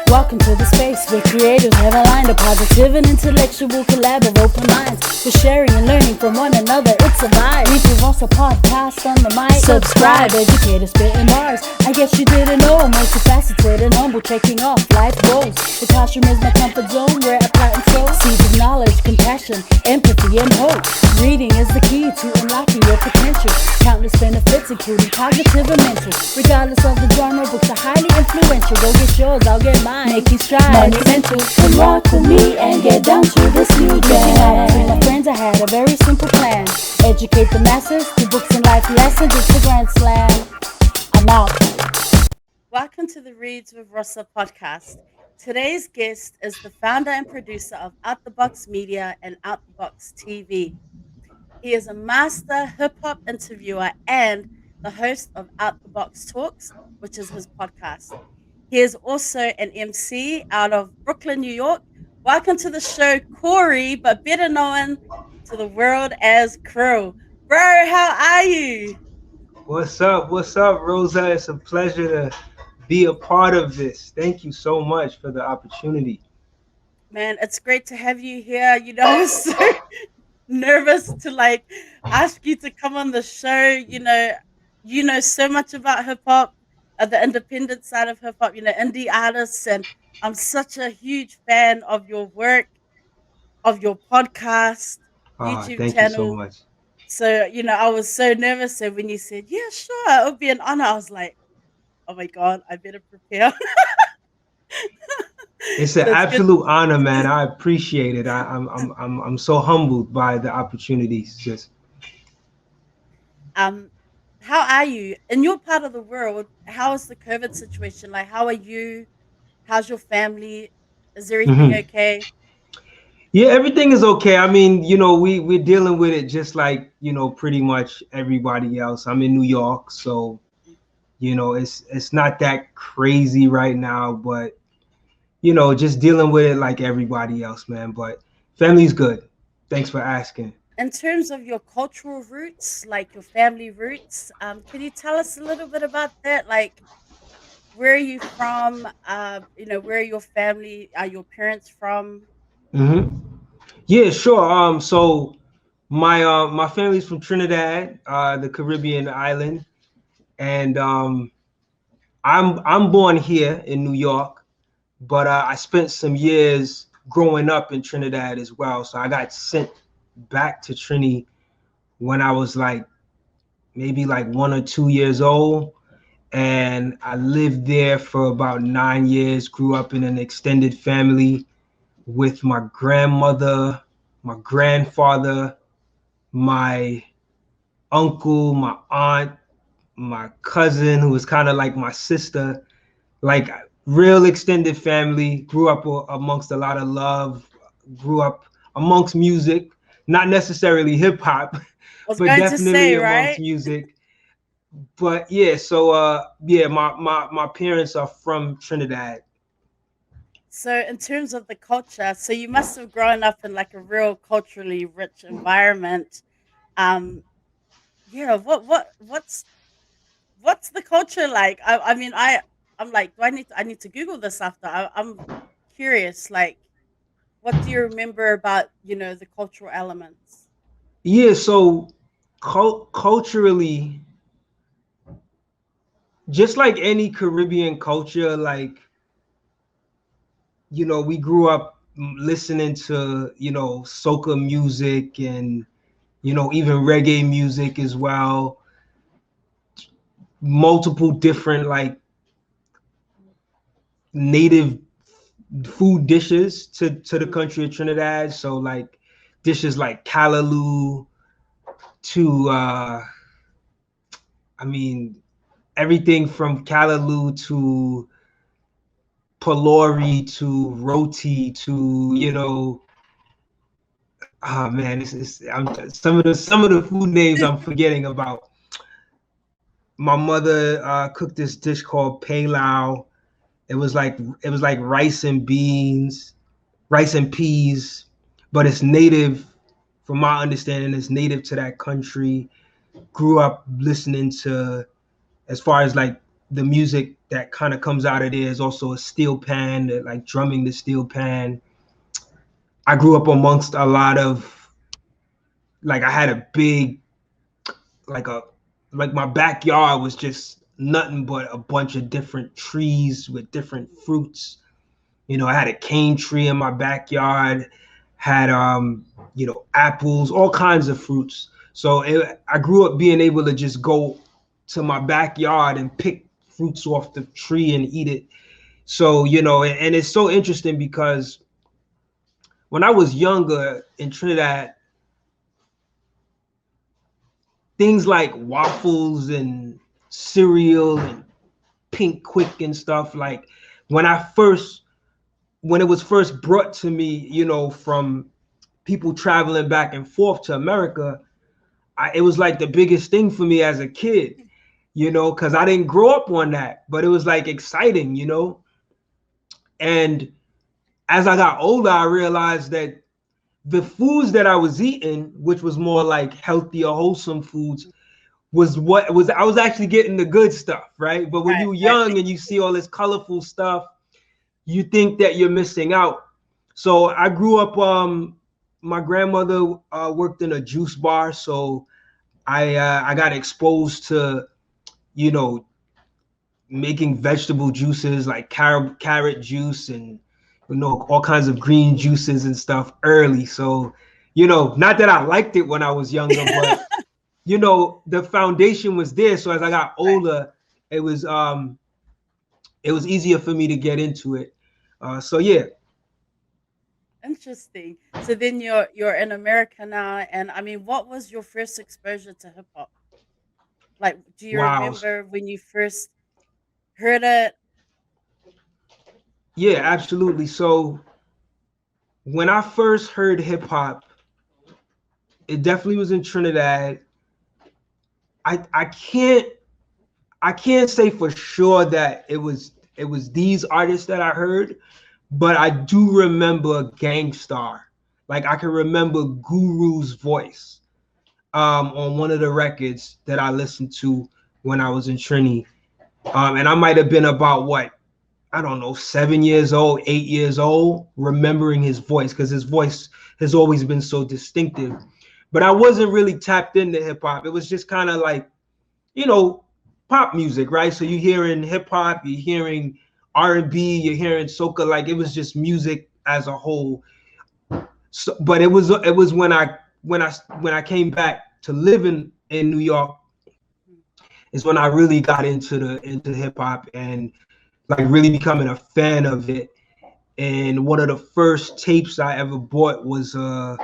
Welcome to the space where creators have aligned a positive and intellectual collab of open minds. For sharing and learning from one another, it's a vibe. ReadswithRosa podcast on the mic. Subscribe, educator spitting bars. I guess you didn't know I'm multifaceted and humble, taking off life goals. The classroom is my comfort zone where I plant and sow seeds of knowledge, compassion, empathy, and hope. Reading is the key to unlocking your potential. Countless benefits, including cognitive and mental. Regardless of the genre, books are highly influential. Go get yours, I'll get mine. Making strides, monumental. And rock with me and get down to this new jam. With my friends, I had a very simple plan. Educate the masses through books and life lessons. It's the grand slam. I'm out. Welcome to the Reads with Rosa podcast. Today's guest is the founder and producer of Out the Box Media and Out the Box TV. He is a master hip-hop interviewer and the host of Out the Box Talks, which is his podcast. He is also an MC out of Brooklyn, New York. Welcome to the show, Corey, but better known to the world as Cril. Bro, how are you? What's up, Rosa? It's a pleasure to be a part of this. Thank you so much for the opportunity. Man, it's great to have you here. You know, I was so nervous to ask you to come on the show. You know so much about hip-hop. The independent side of hip hop, indie artists, and I'm such a huge fan of your work, of your podcast, YouTube thank channel. You so much. So, I was so nervous. So when you said, yeah, sure, it would be an honor, I was like, oh my God, I better prepare. It's an absolute honor, man. I appreciate it. I'm so humbled by the opportunities. How are you in your part of the world? How is the COVID situation? How are you? How's your family? Is everything okay? Yeah, everything is okay. I mean, we're dealing with it just like, pretty much everybody else. I'm in New York, so, it's not that crazy right now, but, just dealing with it like everybody else, man. But family's good. Thanks for asking. In terms of your cultural roots, like your family roots, can you tell us a little bit about that? Where are you from? Where are your family? Are your parents from? Yeah, sure. So my family's from Trinidad, the Caribbean island, and I'm born here in New York, but I spent some years growing up in Trinidad as well. So I got sent back to Trini when I was maybe 1 or 2 years old, and I lived there for about 9 years. Grew up in an extended family with my grandmother, my grandfather, my uncle, my aunt, my cousin, who was kind of like my sister, real extended family. Grew up amongst a lot of love, grew up amongst music. Not necessarily hip hop, but definitely amongst music. But yeah, so my parents are from Trinidad. So in terms of the culture, so you must have grown up in a real culturally rich environment. What's the culture like? I'm do I need to Google this after. I'm curious. What do you remember about, the cultural elements? Yeah, so culturally, just like any Caribbean culture, we grew up listening to, soca music and, even reggae music as well. Multiple different native food dishes to the country of Trinidad. So dishes like callaloo to everything from callaloo to palori to roti to some of the food names I'm forgetting about. My mother cooked this dish called pilau. It was like rice and beans, rice and peas, but it's native, from my understanding, it's native to that country. Grew up listening to, as far as the music that kind of comes out of there is also a steel pan, like drumming the steel pan. I grew up amongst a lot of, like I had a big, like my backyard was just nothing but a bunch of different trees with different fruits. You know, I had a cane tree in my backyard, had apples, all kinds of fruits. So I grew up being able to just go to my backyard and pick fruits off the tree and eat it. So, and it's so interesting because when I was younger in Trinidad, things like waffles and cereal and Pink Quick and stuff, like when it was first brought to me, from people traveling back and forth to America, it was like the biggest thing for me as a kid, because I didn't grow up on that, but it was like exciting, And as I got older, I realized that the foods that I was eating, which was more like healthier, wholesome foods, I was actually getting the good stuff, right? But when you're young and you see all this colorful stuff, you think that you're missing out. So I grew up, my grandmother worked in a juice bar, so I got exposed to, making vegetable juices like carrot juice and all kinds of green juices and stuff early. So, not that I liked it when I was younger, but the foundation was there. So as I got older, it was easier for me to get into it. So yeah. Interesting. So then you're in America now, and I mean, what was your first exposure to hip hop? Like, do you remember when you first heard it? Yeah, absolutely. So when I first heard hip hop, it definitely was in Trinidad. I can't say for sure that it was these artists that I heard, but I do remember Gangstar. Like I can remember Guru's voice on one of the records that I listened to when I was in Trini. And I might have been about I don't know, 7 years old, 8 years old, remembering his voice, because his voice has always been so distinctive. But I wasn't really tapped into hip hop. It was just kind of like, pop music, right? So you're hearing hip hop, you're hearing R&B, you're hearing soca, like it was just music as a whole. So, but it was when I came back to live in New York, is when I really got into hip hop and like really becoming a fan of it. And one of the first tapes I ever bought was I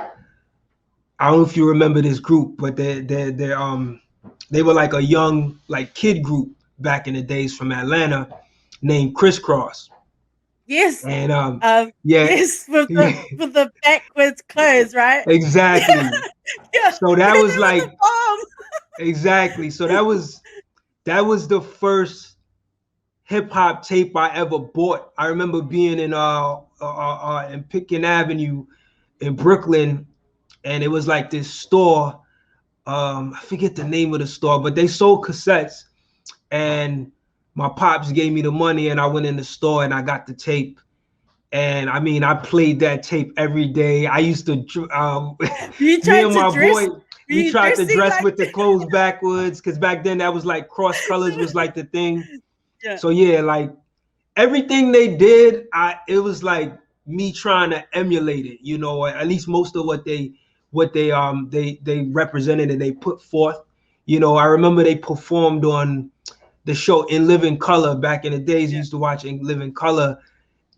don't know if you remember this group, but they were like a young kid group back in the days from Atlanta named Crisscross. Yes. And yes, with the backwards clothes, right? Exactly. Yeah. So that was like exactly. So that was the first hip hop tape I ever bought. I remember being in Pitkin Avenue in Brooklyn, and it was like this store. I forget the name of the store, but they sold cassettes, and my pops gave me the money, and I went in the store and I got the tape. And I mean, I played that tape every day. I used to, me and my boy, we tried to dress with the clothes backwards, because back then that was like cross colors was like the thing. Yeah. So yeah, like everything they did, it was like me trying to emulate it, at least most of what they represented and they put forth. I remember they performed on the show In Living Color back in the days. Yeah. I used to watch In Living Color,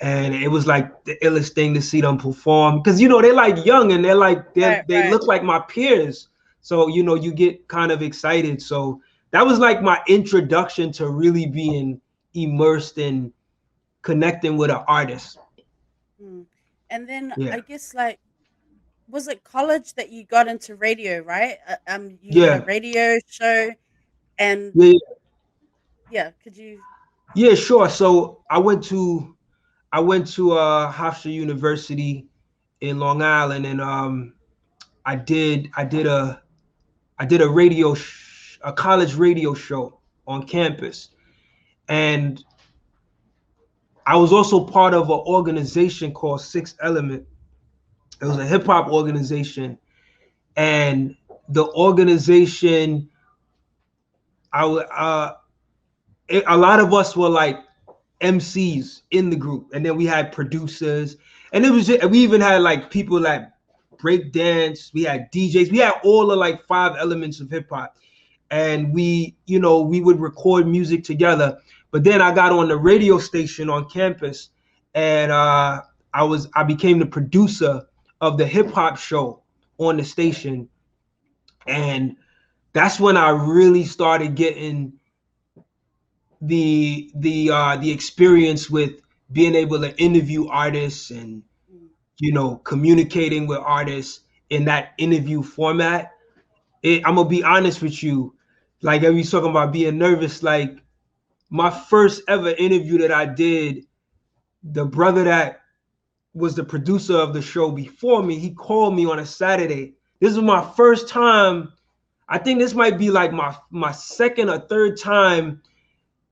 and it was like the illest thing to see them perform, because they're like young and they look like my peers. So you get kind of excited. So that was like my introduction to really being immersed in connecting with an artist. And then I guess was it college that you got into radio, right? You had a radio show, and could you? Yeah, sure. So I went to Hofstra University in Long Island, and I did a a college radio show on campus, and I was also part of an organization called Sixth Element. It was a hip hop organization, and the organization, a lot of us were like MCs in the group, and then we had producers, and it was we even had like people that break dance. We had DJs. We had all the like 5 elements of hip hop, and we would record music together. But then I got on the radio station on campus, and I became the producer of the hip hop show on the station, and that's when I really started getting the experience with being able to interview artists and communicating with artists in that interview format. I'm gonna be honest with you, like I was talking about being nervous, like my first ever interview that I did, the brother that was the producer of the show before me, he called me on a Saturday. This was my first time. I think this might be like my second or third time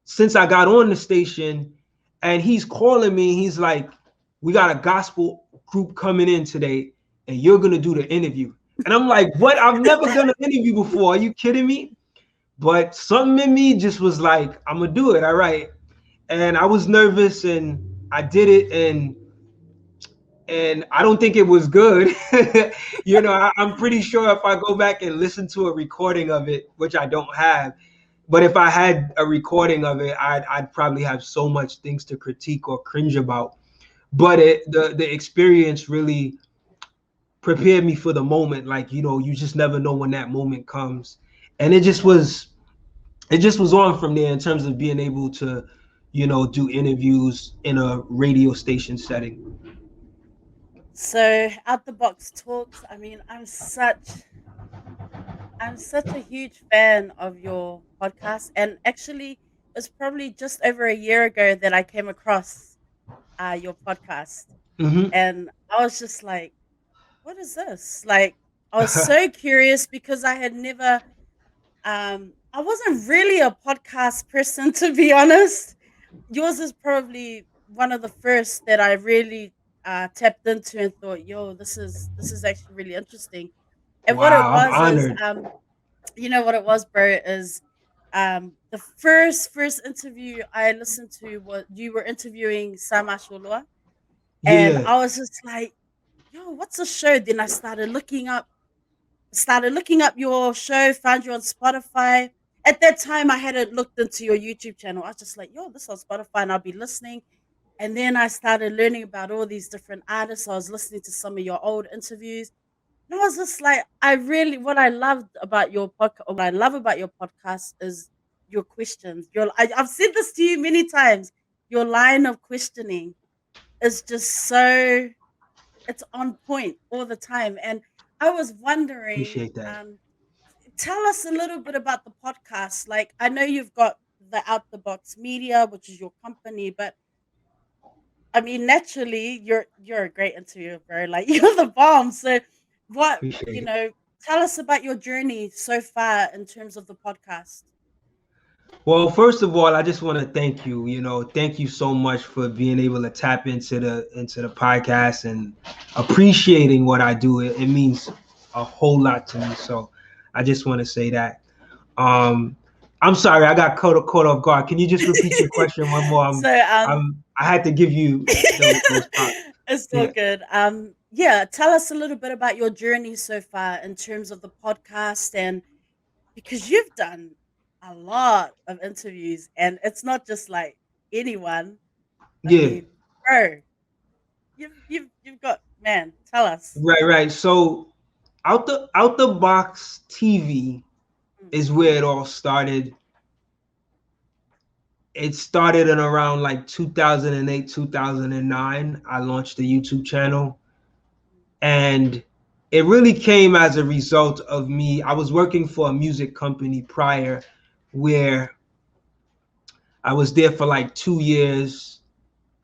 since I got on the station, and he's calling me. He's like, we got a gospel group coming in today, and you're going to do the interview. And I'm like, what? I've never done an interview before. Are you kidding me? But something in me just was like, I'm going to do it. All right. And I was nervous, and I did it, and I don't think it was good. I'm pretty sure if I go back and listen to a recording of it, which I don't have, but if I had a recording of it, I'd probably have so much things to critique or cringe about. But the experience really prepared me for the moment. Like, you just never know when that moment comes. And it just was on from there in terms of being able to, do interviews in a radio station setting. So Out the Box Talks, I mean, I'm such a huge fan of your podcast, and actually it's probably just over a year ago that I came across your podcast. Mm-hmm. And I was just like, what is this? Like, I was so curious because I had never I wasn't really a podcast person, to be honest. Yours is probably one of the first that I really tapped into and thought, yo, this is actually really interesting. And Wow, what it was I'm is honored. you know what it was, bro, is the first interview I listened to was you were interviewing Sama Sholua, and Yeah. I was just like, yo, what's a show? Then I started looking up your show, found you on Spotify. At that time I hadn't looked into your YouTube channel. I was just like, yo, this is on Spotify, and I'll be listening. And then I started learning about all these different artists. I was listening to some of your old interviews. And I was just like, what I loved about your podcast, what I love about your podcast is your questions. I've said this to you many times. Your line of questioning is just so, it's on point all the time. And I was wondering, Appreciate that. Tell us a little bit about the podcast. Like, I know you've got the Out the Box Media, which is your company, but I mean, naturally, you're a great interviewer, bro. Like, you're the bomb. So, what Appreciate it. tell us about your journey so far in terms of the podcast. Well, first of all, I just want to thank you. Thank you so much for being able to tap into the podcast and appreciating what I do. It means a whole lot to me. So I just want to say that. I'm sorry, I got caught off guard. Can you just repeat your question one more? I had to give you those props. It's so good. Yeah, tell us a little bit about your journey so far in terms of the podcast, and because you've done a lot of interviews, and it's not just like anyone. I mean, bro, you've got, man. Tell us. Right. So, out the box TV is where it all started. It started in around like 2008, 2009. I launched a YouTube channel, and it really came as a result of me. I was working for a music company prior, where I was there for like 2 years,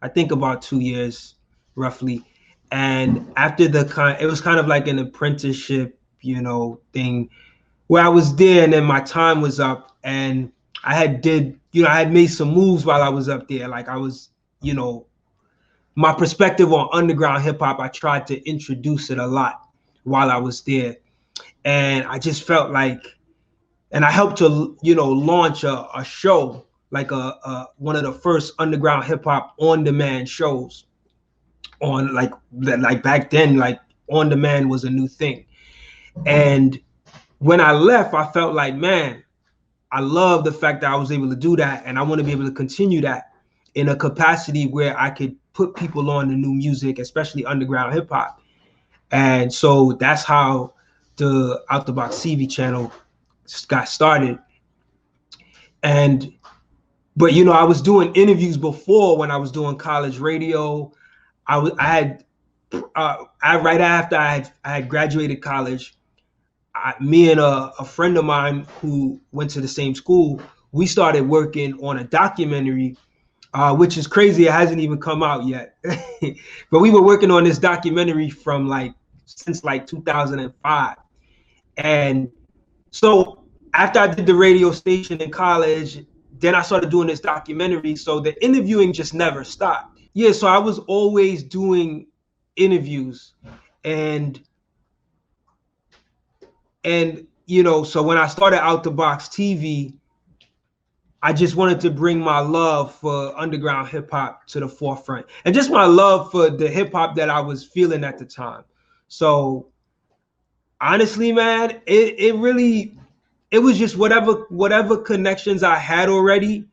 I think about 2 years roughly. And after it was kind of like an apprenticeship, thing where I was there, and then my time was up, and I had made some moves while I was up there. Like, I was you know, my perspective on underground hip hop, I tried to introduce it a lot while I was there. And I just felt like, and I helped to, you know, launch a show, like one of the first underground hip hop on demand shows on like that, like back then, like on demand was a new thing. And when I left, I felt like, man, I love the fact that I was able to do that. And I want to be able to continue that in a capacity where I could put people on the new music, especially underground hip hop. And so that's how the Out the Box TV channel got started. And but you know, I was doing interviews before when I was doing college radio. I had right after I had graduated college, me and a friend of mine who went to the same school, we started working on a documentary, which is crazy. It hasn't even come out yet. But we were working on this documentary from since 2005. And so after I did the radio station in college, then I started doing this documentary. So the interviewing just never stopped. Yeah, so I was always doing interviews. And you know, so when I started Out the Box TV, I just wanted to bring my love for underground hip hop to the forefront, and just my love for the hip hop that I was feeling at the time. So honestly, man, it was just whatever connections I had already,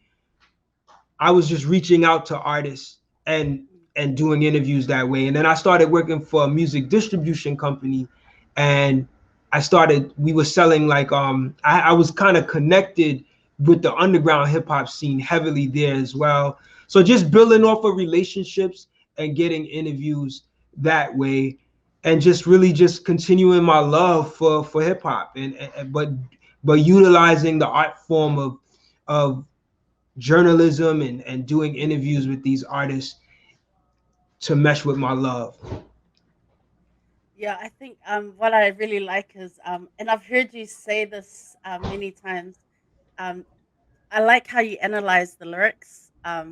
I was just reaching out to artists and doing interviews that way. And then I started working for a music distribution company, and we were selling I was kind of connected with the underground hip hop scene heavily there as well. So just building off of relationships and getting interviews that way, and just really just continuing my love for hip hop, but utilizing the art form of journalism and doing interviews with these artists to mesh with my love. Yeah, I think what I really like is and I've heard you say this many times. I like how you analyze the lyrics. I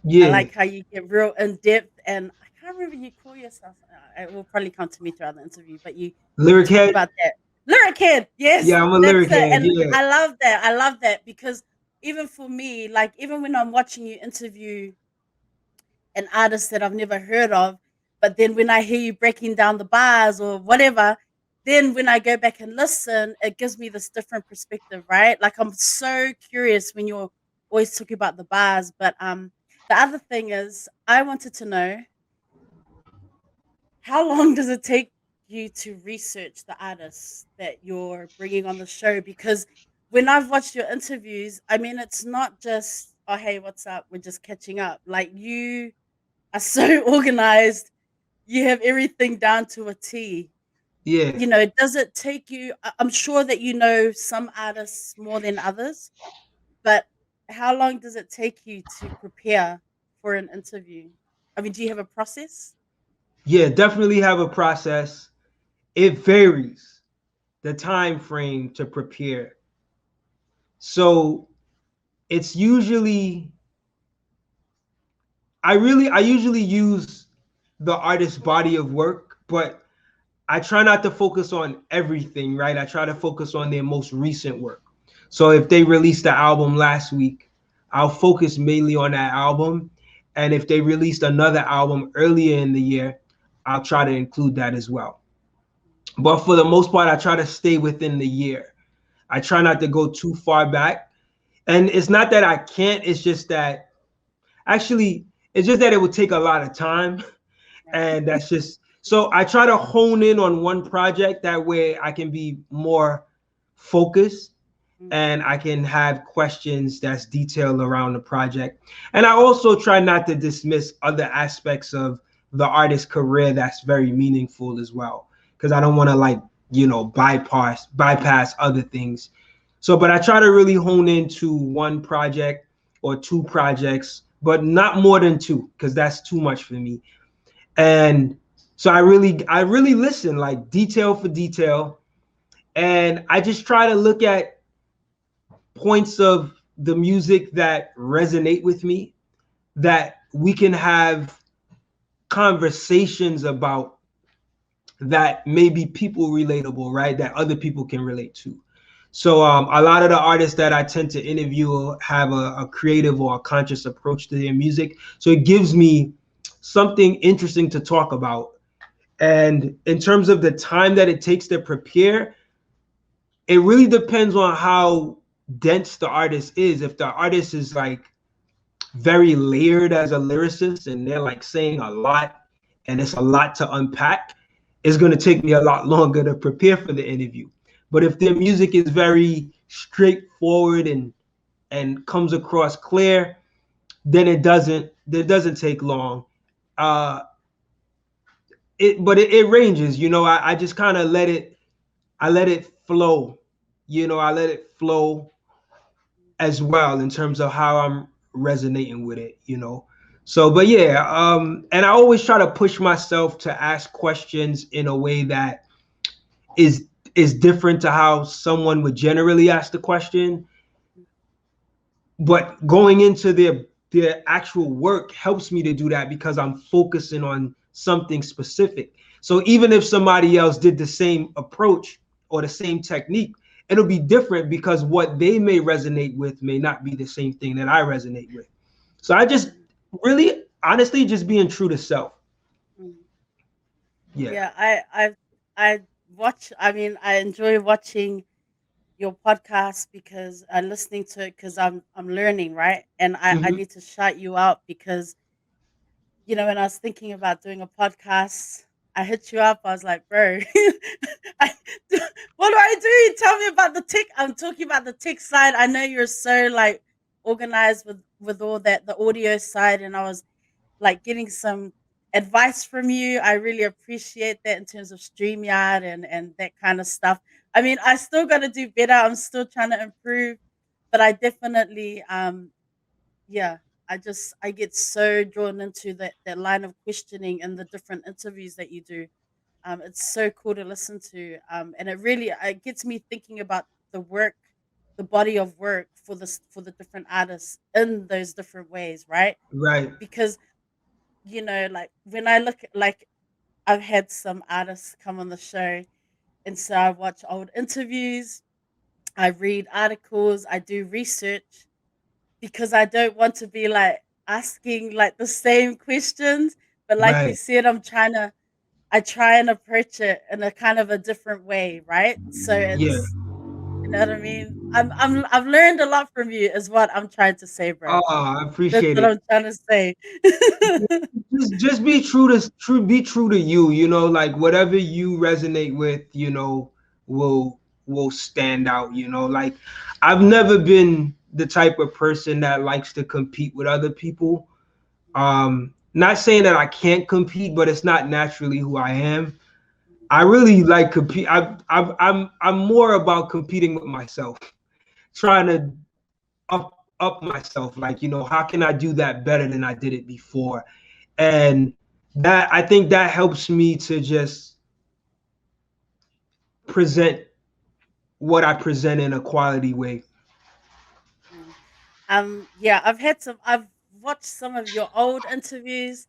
like how you get real in depth, and I can't remember you call yourself. It will probably come to me throughout the interview, but you Lyric talk head. about that. Lyric head, yes. Yeah, I'm a lyric head. And yeah. I love that. I love that because even for me, like even when I'm watching you interview an artist that I've never heard of, but then when I hear you breaking down the bars or whatever, then when I go back and listen, it gives me this different perspective, right? Like I'm so curious when you're always talking about the bars. But the other thing is, I wanted to know, how long does it take you to research the artists that you're bringing on the show? Because when I've watched your interviews, I mean, it's not just, oh, hey, what's up? We're just catching up. Like you are so organized. You have everything down to a T. Yeah. You know, does it take you, I'm sure that you know some artists more than others, but how long does it take you to prepare for an interview? I mean, do you have a process? Yeah, definitely have a process. It varies, the time frame to prepare. So it's usually, I usually use the artist's body of work, but I try not to focus on everything, right? I try to focus on their most recent work. So if they released the album last week, I'll focus mainly on that album. And if they released another album earlier in the year, I'll try to include that as well. But for the most part, I try to stay within the year. I try not to go too far back. And it's not that I can't, it's just that it would take a lot of time. And that's just, so I try to hone in on one project. That way I can be more focused and I can have questions that's detailed around the project. And I also try not to dismiss other aspects of the artist's career that's very meaningful as well, because I don't want to bypass other things. So, but I try to really hone into one project or two projects, but not more than two, because that's too much for me. And so I really listen, like detail for detail. And I just try to look at points of the music that resonate with me, that we can have conversations about that may be people relatable, right? That other people can relate to. So a lot of the artists that I tend to interview have a creative or a conscious approach to their music. So it gives me something interesting to talk about. And in terms of the time that it takes to prepare, it really depends on how dense the artist is. If the artist is like very layered as a lyricist and they're like saying a lot and it's a lot to unpack, it's going to take me a lot longer to prepare for the interview. But if their music is very straightforward and comes across clear, then it doesn't take long. It ranges, you know. I just kind of let it flow, you know. I let it flow as well in terms of how I'm resonating with it, you know. So, but yeah, and I always try to push myself to ask questions in a way that is is different to how someone would generally ask the question. But going into their actual work helps me to do that because I'm focusing on something specific. So even if somebody else did the same approach or the same technique, it'll be different because what they may resonate with may not be the same thing that I resonate with. So I just really honestly just being true to self. Yeah. Yeah, I watch. I mean, I enjoy watching your podcast because listening to it because I'm learning, right? And I Hmm. need to shout you out because when I was thinking about doing a podcast, I hit you up. I was like, bro, I, what do I do? Tell me about the tech. I'm talking about the tech side. I know you're so like organized with all that, the audio side, and I was like getting some advice from you. I really appreciate that in terms of StreamYard and that kind of stuff. I mean, I still got to do better. I'm still trying to improve, but I definitely yeah, I get so drawn into that line of questioning and the different interviews that you do. It's so cool to listen to, and it gets me thinking about the work, the body of work for the different artists in those different ways, right? Right. Because like when I look like I've had some artists come on the show, and so I watch old interviews, I read articles, I do research because I don't want to be like asking like the same questions. But like you Right. said, I try and approach it in a kind of a different way, right? So Yeah. you know what I mean? I've learned a lot from you is what I'm trying to say, bro. Oh, I That's appreciate what it. I'm trying to say. Just be true to you, you know, like whatever you resonate with, you know, will stand out, you know. Like I've never been the type of person that likes to compete with other people. Not saying that I can't compete, but it's not naturally who I am. I really like compete. I'm more about competing with myself, trying to up myself. Like, you know, how can I do that better than I did it before? And that, I think that helps me to just present what I present in a quality way. Mm. Yeah, I've watched some of your old interviews.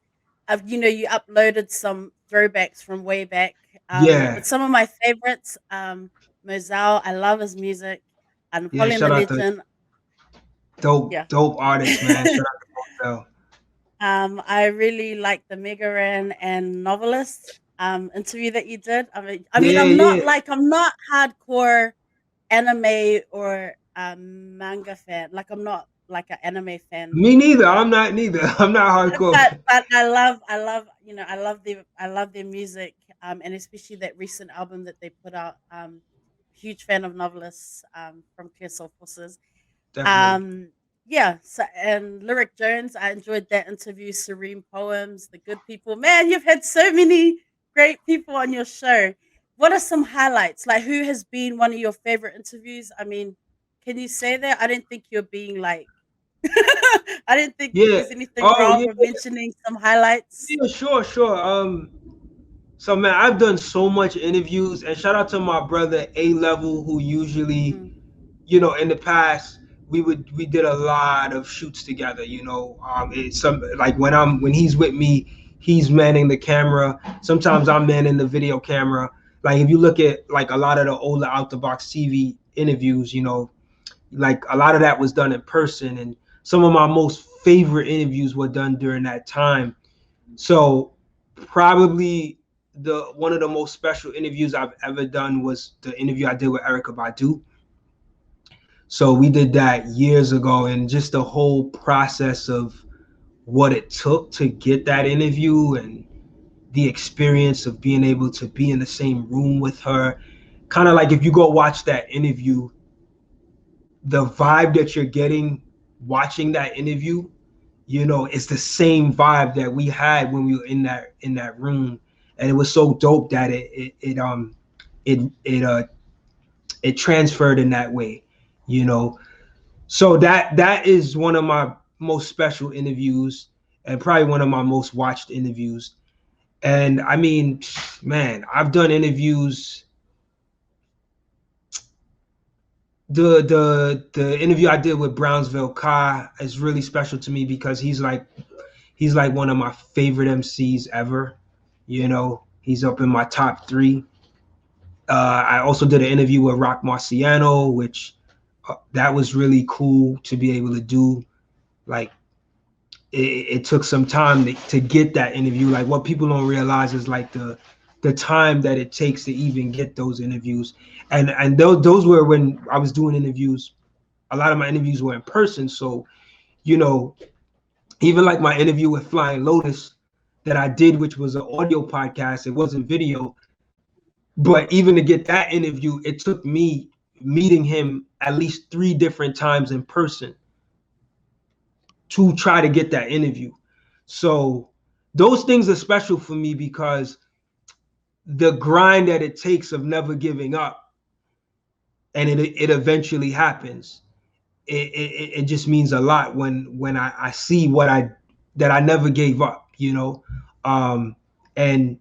You uploaded some throwbacks from way back. Yeah. But some of my favorites, Mozelle, I love his music, and Yeah. Napoleon the Shout out to Legend. dope, Yeah. dope artists, man. Shout out to Rosa. I really like the Megaran and Novelist interview that you did. I mean, Yeah, I'm yeah. like I'm not hardcore anime or manga fan. Like I'm not like an anime fan, Me neither. I'm not neither. I'm not hardcore. but I love their music, and especially that recent album that they put out. Huge fan of Novelists from Cril Forces. Definitely. Um, yeah, so and Lyric Jones, I enjoyed that interview. Serene Poems, The Good People. Man, you've had so many great people on your show. What are some highlights? Like, who has been one of your favorite interviews? I mean, can you say that? I didn't think you're being like, I didn't think Yeah. there's anything Oh, wrong yeah. with mentioning some highlights. Yeah, sure, sure. So man, I've done so much interviews, and shout out to my brother A Level, who usually, Mm, you know, in the past we did a lot of shoots together. It's some like when he's with me, he's manning the camera. Sometimes I'm manning the video camera. Like if you look at like a lot of the older Out the Box TV interviews, like a lot of that was done in person, and some of my most favorite interviews were done during that time. So probably one of the most special interviews I've ever done was the interview I did with Erykah Badu. So we did that years ago, and just the whole process of what it took to get that interview and the experience of being able to be in the same room with her. Kind of like if you go watch that interview, the vibe that you're getting watching that interview, it's the same vibe that we had when we were in that room. And it was so dope that it transferred in that way, So that is one of my most special interviews and probably one of my most watched interviews. And I mean, man, I've done interviews. The interview I did with Brownsville Kai is really special to me because he's like one of my favorite MCs ever. He's up in my top 3. I also did an interview with Rock Marciano, which that was really cool to be able to do. Like it took some time to get that interview. Like what people don't realize is like the time that it takes to even get those interviews. And those were when I was doing interviews. A lot of my interviews were in person. So, even like my interview with Flying Lotus that I did, which was an audio podcast, it wasn't video. But even to get that interview, it took me meeting him at least 3 different times in person to try to get that interview. So those things are special for me because the grind that it takes of never giving up, and it eventually happens. It just means a lot when I see that I never gave up, and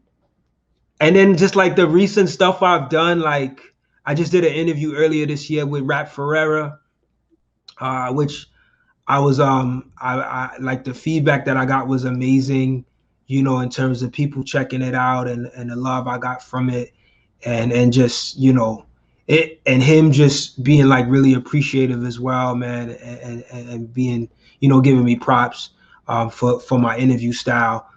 then just like the recent stuff I've done, like I just did an interview earlier this year with Rap Ferreira, which I was I like the feedback that I got was amazing, in terms of people checking it out and the love I got from it, and just it and him just being like really appreciative as well, man, and being giving me props for my interview style.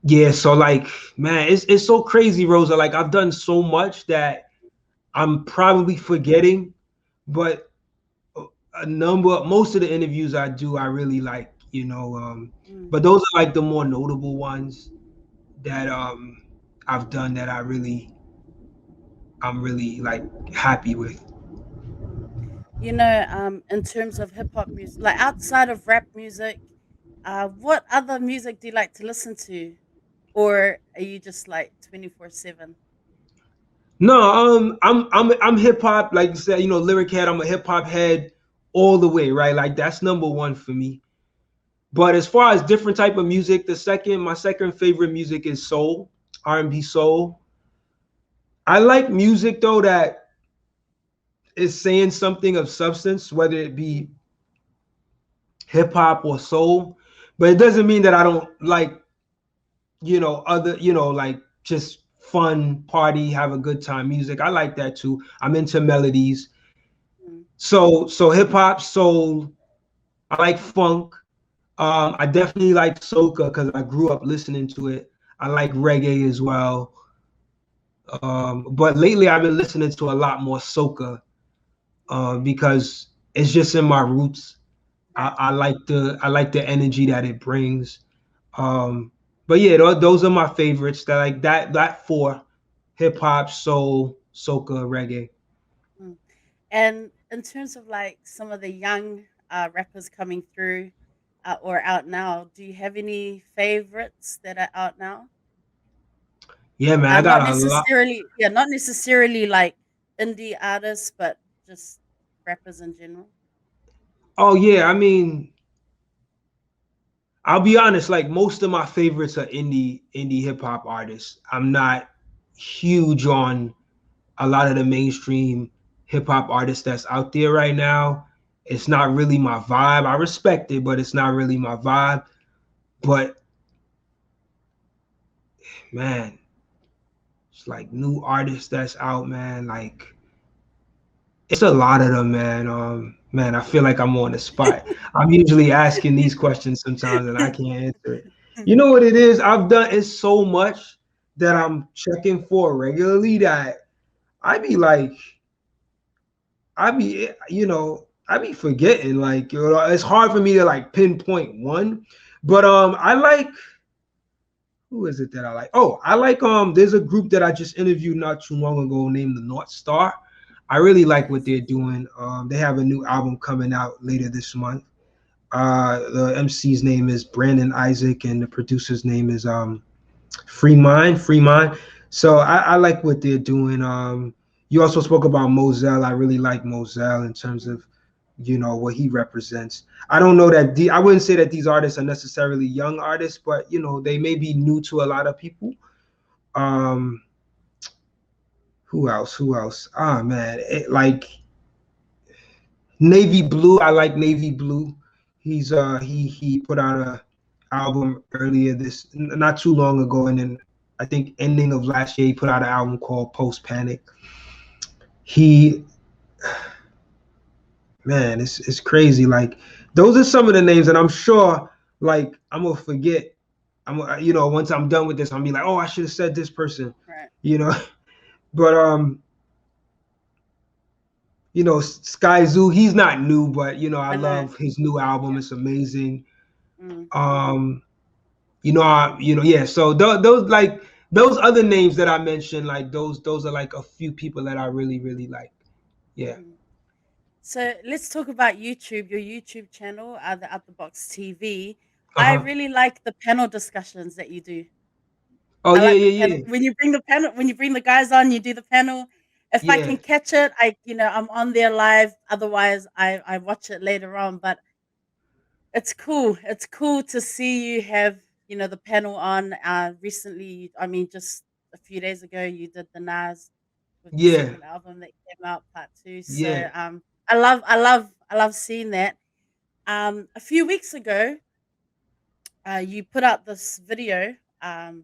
Yeah, so like, man, it's so crazy, Rosa. Like I've done so much that I'm probably forgetting, but most of the interviews I do, I really like, but those are like the more notable ones that I've done that I'm really like happy with. In terms of hip hop music, like outside of rap music, what other music do you like to listen to? Or are you just like 24/7? No, I'm hip hop, like you said, lyric head. I'm a hip hop head all the way, right? Like that's number 1 for me. But as far as different type of music, my second favorite music is soul, R&B soul. I like music though that is saying something of substance, whether it be hip hop or soul. But it doesn't mean that I don't like other, like just fun, party, have a good time music. I like that too. I'm into melodies. So hip hop, soul. I like funk. I definitely like soca because I grew up listening to it. I like reggae as well. But lately I've been listening to a lot more soca because it's just in my roots. I like the energy that it brings. But yeah, those are my favorites. That 4: hip hop, soul, soca, reggae. And in terms of like some of the young rappers coming through or out now, do you have any favorites that are out now? Yeah, man, I got a lot. Not necessarily like indie artists, but just rappers in general. Oh yeah, I mean, I'll be honest, like most of my favorites are indie hip hop artists. I'm not huge on a lot of the mainstream hip hop artist that's out there right now. It's not really my vibe. I respect it, but it's not really my vibe. But man, it's like new artists that's out, man. Like it's a lot of them, man. Man, I feel like I'm on the spot. I'm usually asking these questions sometimes and I can't answer it. You know what it is? I've done it so much that I'm checking for regularly that I be like, I be forgetting. Like, it's hard for me to like pinpoint one. But I like, who is it that I like? Oh, I like there's a group that I just interviewed not too long ago named the North Star. I really like what they're doing. They have a new album coming out later this month. The MC's name is Brandon Isaac and the producer's name is Free Mind. So I like what they're doing. You also spoke about Moselle. I really like Moselle in terms of, what he represents. I don't know that I wouldn't say that these artists are necessarily young artists, but they may be new to a lot of people. Who else? Ah, man, like Navy Blue. I like Navy Blue. He's he put out a album earlier not too long ago, and then I think ending of last year he put out an album called Post Panic. Man, it's crazy. Like those are some of the names, and I'm sure like I'm gonna forget. Once I'm done with this, I'm be like, oh, I should have said this person. Right. But Sky Zoo, he's not new, but I love his new album. Yeah. It's amazing. Yeah. So those other names that I mentioned, like those are like a few people that I really, really like. Yeah. So let's talk about YouTube, your YouTube channel, the Out the Box TV. I really like the panel discussions that you do. Oh, yeah. When you bring the guys on, you do the panel. If I can catch it, I'm on there live. Otherwise, I watch it later on. But it's cool. It's cool to see you have, the panel on. Recently, just a few days ago, you did the Nas with the second album that came out, part 2. So I love seeing that. A few weeks ago, you put out this video on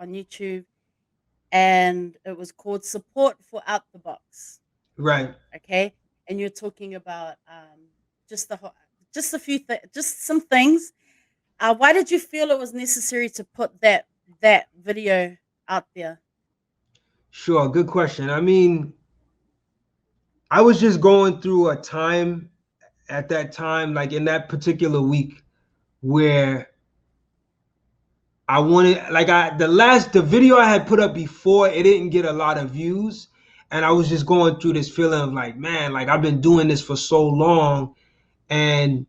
YouTube, and it was called "Support for Out the Box." Right. Okay, and you're talking about just some things. Why did you feel it was necessary to put that video out there? Sure, good question. I mean, I was just going through a time at that time, like in that particular week, where I wanted, like the video I had put up before, it didn't get a lot of views. And I was just going through this feeling of like, man, like I've been doing this for so long and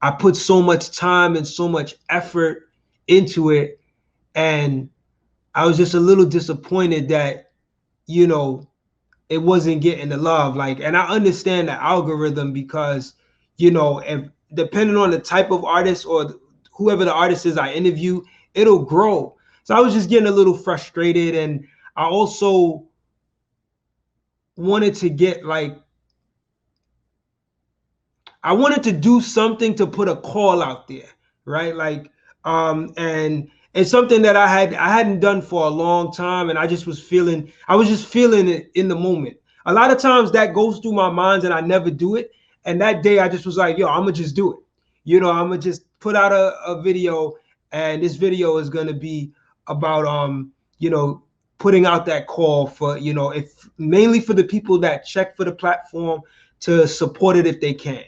I put so much time and so much effort into it. And I was just a little disappointed that, it wasn't getting the love. Like, and I understand the algorithm because, if depending on the type of artist or whoever the artist is I interview, it'll grow. So I was just getting a little frustrated. And I also wanted to I wanted to do something to put a call out there, right? Like, and it's something that I hadn't done for a long time, and I was just feeling it in the moment. A lot of times that goes through my mind and I never do it. And that day I just was like, yo, I'm gonna just do it. I'm gonna just put out a video, and this video is gonna be about putting out that call for, if mainly for the people that check for the platform to support it if they can,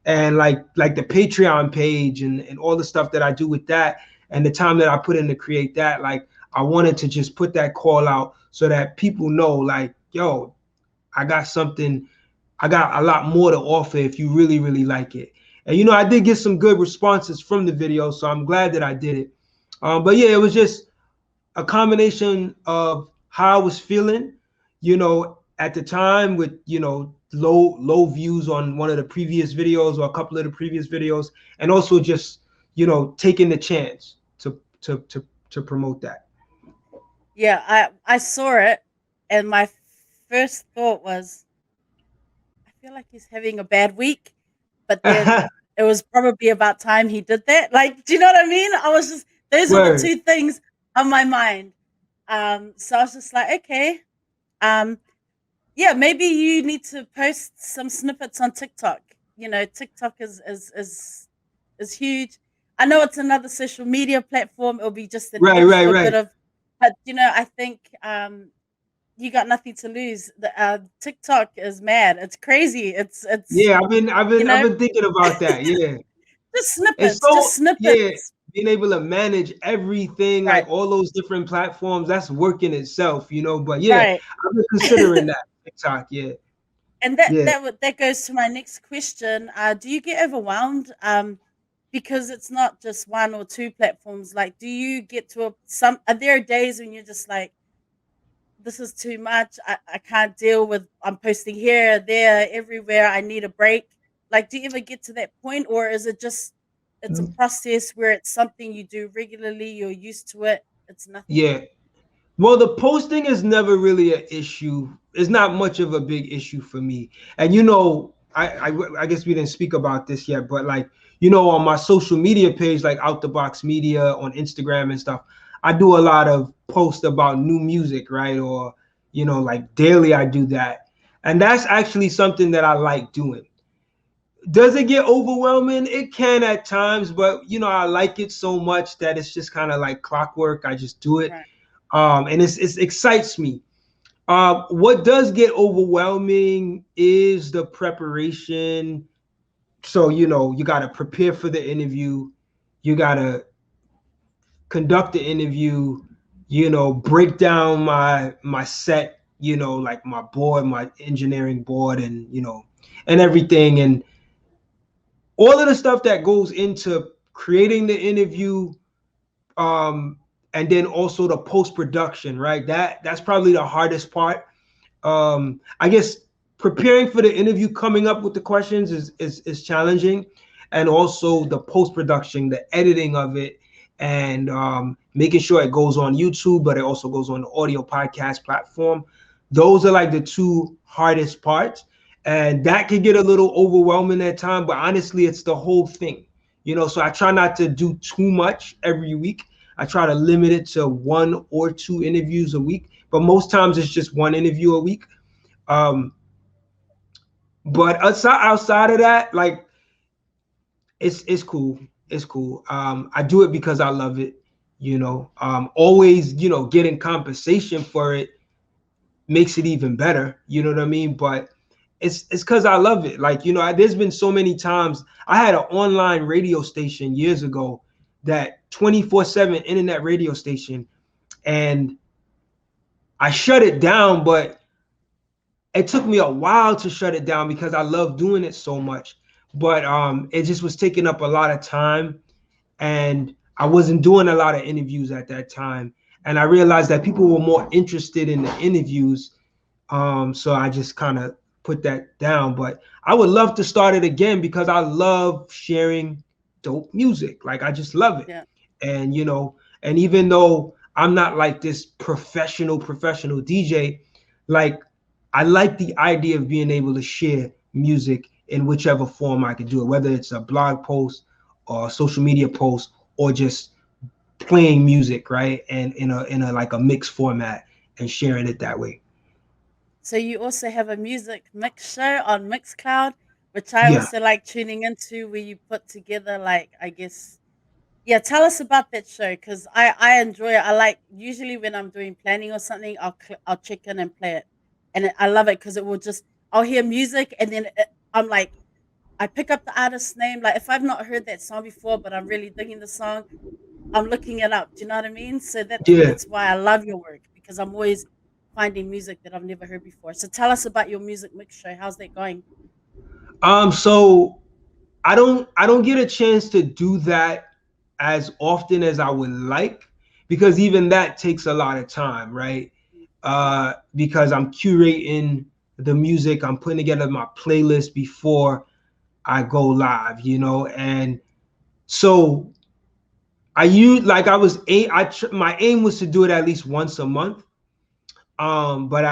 and like the Patreon page and all the stuff that I do with that and the time that I put in to create that. Like, I wanted to just put that call out so that people know, like, yo, I got a lot more to offer if you really, really like it. And, I did get some good responses from the video, so I'm glad that I did it. But yeah, it was just a combination of how I was feeling, at the time with, low views on one of the previous videos or a couple of the previous videos, and also just, taking the chance to promote that. Yeah, I saw it, and my first thought was, I feel like he's having a bad week, but then it was probably about time he did that. Like, do you know what I mean? I was just, those were the Word. two things on my mind. So I was just like, okay, yeah, maybe you need to post some snippets on TikTok. You know, TikTok is huge. I know it's another social media platform. It'll be just an Right, right, extra bit right. of, but you know, I think you got nothing to lose. The TikTok is mad. It's crazy. It's Yeah, I've you know, been thinking about that. Yeah. just It's snippets, just so, yeah, snippets. being able to manage everything, Right, like all those different platforms, that's work in itself, you know. But yeah, right. I've been considering that TikTok. Yeah, And yeah, that goes to my next question. Do you get overwhelmed? Because it's not just one or two platforms. Like, do you get to some? Are there days when you're just like, this is too much. I can't deal with. I'm posting here, there, everywhere. I need a break. Like, do you ever get to that point, or is it just it's a process where it's something you do regularly? You're used to it. It's nothing. yeah. Well, the posting is never really an issue. It's not much of a big issue for me. And you know, I guess we didn't speak about this yet, but like, you know, on my social media page, like Out the Box Media on Instagram and stuff, I do a lot of posts about new music, right? Or, you know, like daily I do that. And that's actually something that I like doing. Does it get overwhelming? It can at times, but you know, I like it so much that it's just kind of like clockwork. I just do it. Right. And it excites me. What does get overwhelming is the preparation. So, you know, you got to prepare for the interview. You got to conduct the interview, you know, break down my set, you know, like my board, my engineering board and, you know, and everything. And all of the stuff that goes into creating the interview, and then also the post production, right? That's probably the hardest part. I guess preparing for the interview, coming up with the questions is challenging, and also the post production, the editing of it, and making sure it goes on YouTube, but it also goes on the audio podcast platform. Those are like the two hardest parts, and that can get a little overwhelming at times. But honestly, it's the whole thing, you know. So I try not to do too much every week. I try to limit it to 1 or 2 interviews a week, but most times it's just 1 interview a week. Um, but outside of that, like it's cool. It's cool. I do it because I love it. You know, always, you know, getting compensation for it makes it even better. You know what I mean? But it's because I love it. Like, you know, there's been so many times I had an online radio station years ago, that 24/7 internet radio station, and I shut it down, but it took me a while to shut it down because I love doing it so much. But it just was taking up a lot of time, and I wasn't doing a lot of interviews at that time. And I realized that people were more interested in the interviews. So I just kind of put that down. But I would love to start it again because I love sharing dope music. Like, I just love it. Yeah. And, you know, and even though I'm not like this professional DJ, like, I like the idea of being able to share music in whichever form I could do it, whether it's a blog post or a social media post or just playing music, right? And in a like a mixed format and sharing it that way. So you also have a music mix show on Mixcloud, which I Yeah. also like tuning into, where you put together, like, I guess, yeah. Tell us about that show, because I enjoy it. I like, usually when I'm doing planning or something, I'll check in and play it, and I love it because it will just, I'll hear music and then I'm like, I pick up the artist's name. Like, if I've not heard that song before, but I'm really digging the song, I'm looking it up. Do you know what I mean? So Yeah. that's why I love your work, because I'm always finding music that I've never heard before. So tell us about your music mix show. How's that going? So I don't get a chance to do that as often as I would like, because even that takes a lot of time, right? Because I'm curating the music, I'm putting together my playlist before I go live, you know. And so I use, like, my aim was to do it at least once a month. But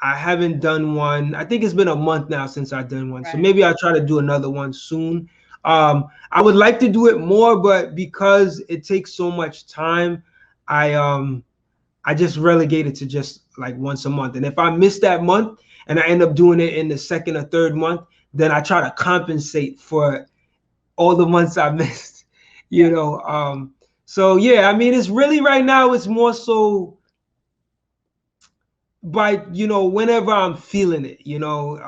I haven't done one. I think it's been a month now since I've done one. So Right. maybe I'll try to do another one soon. I would like to do it more, but because it takes so much time, I just relegate it to just like once a month. And if I miss that month and I end up doing it in the second or third month, then I try to compensate for all the months I missed, you know. So yeah, I mean, it's really right now, it's more so by, you know, whenever I'm feeling it, you know,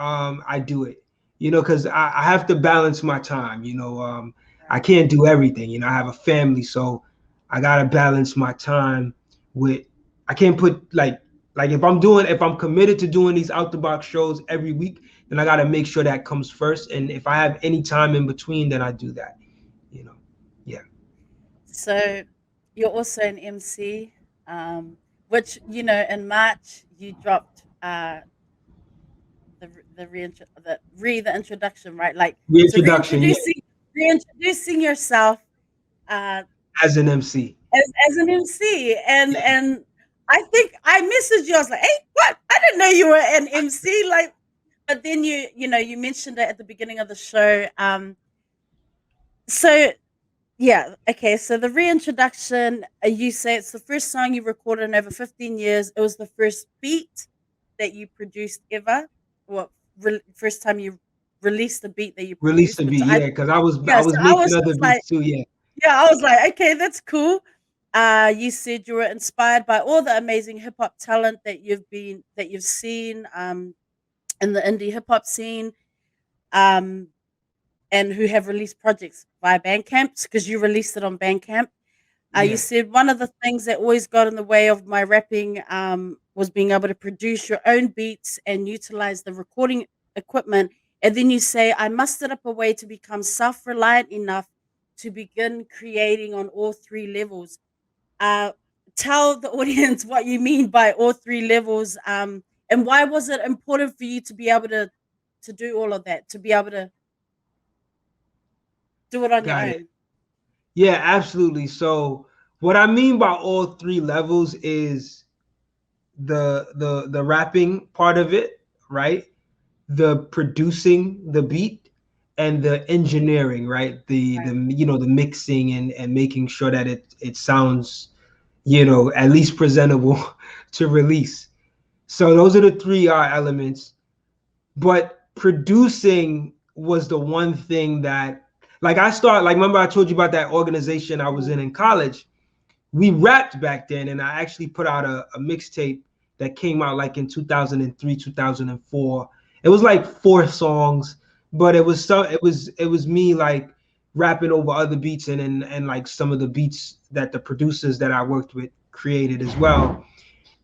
I do it, you know, because I have to balance my time, you know. I can't do everything, you know. I have a family, so I gotta balance my time with, I can't put like if I'm committed to doing these out the box shows every week, then I gotta make sure that comes first. And if I have any time in between, then I do that, you know. Yeah. So you're also an MC, which, you know, in March you dropped the introduction, right? Like, so Reintroduction, yeah, reintroducing yourself uh, as an MC. as an MC, and Yeah. I think I messaged you. I was like, "Hey, what? I didn't know you were an MC." Like, but then you mentioned it at the beginning of the show. So yeah, okay. So the reintroduction, you say it's the first song you recorded in over 15 years. It was the first beat that you produced ever. Well, first time you released the beat that you Release produced, the which beat, yeah, because I yeah. was So I making was other just like, beats too, yeah. yeah, I was like, okay, that's cool. You said you were inspired by all the amazing hip hop talent that you've seen in the indie hip hop scene, um, and who have released projects via Bandcamp because you released it on Bandcamp. You Yeah. said one of the things that always got in the way of my rapping was being able to produce your own beats and utilize the recording equipment. And then you say, I mustered up a way to become self reliant enough to begin creating on all three levels. Uh, Tell the audience what you mean by all three levels, and why was it important for you to be able to do all of that, to be able to do it on your Got it. own? Yeah, absolutely. So what I mean by all three levels is the rapping part of it, right? The producing the beat and the engineering, right? The Right. you know, the mixing and making sure that it sounds, you know, at least presentable to release. So those are the three elements. But producing was the one thing that, like, like, remember I told you about that organization I was in college. We rapped back then, and I actually put out a mixtape that came out like in 2003, 2004. It was like 4 songs, but it was me like rapping over other beats, and like some of the beats that the producers that I worked with created as well.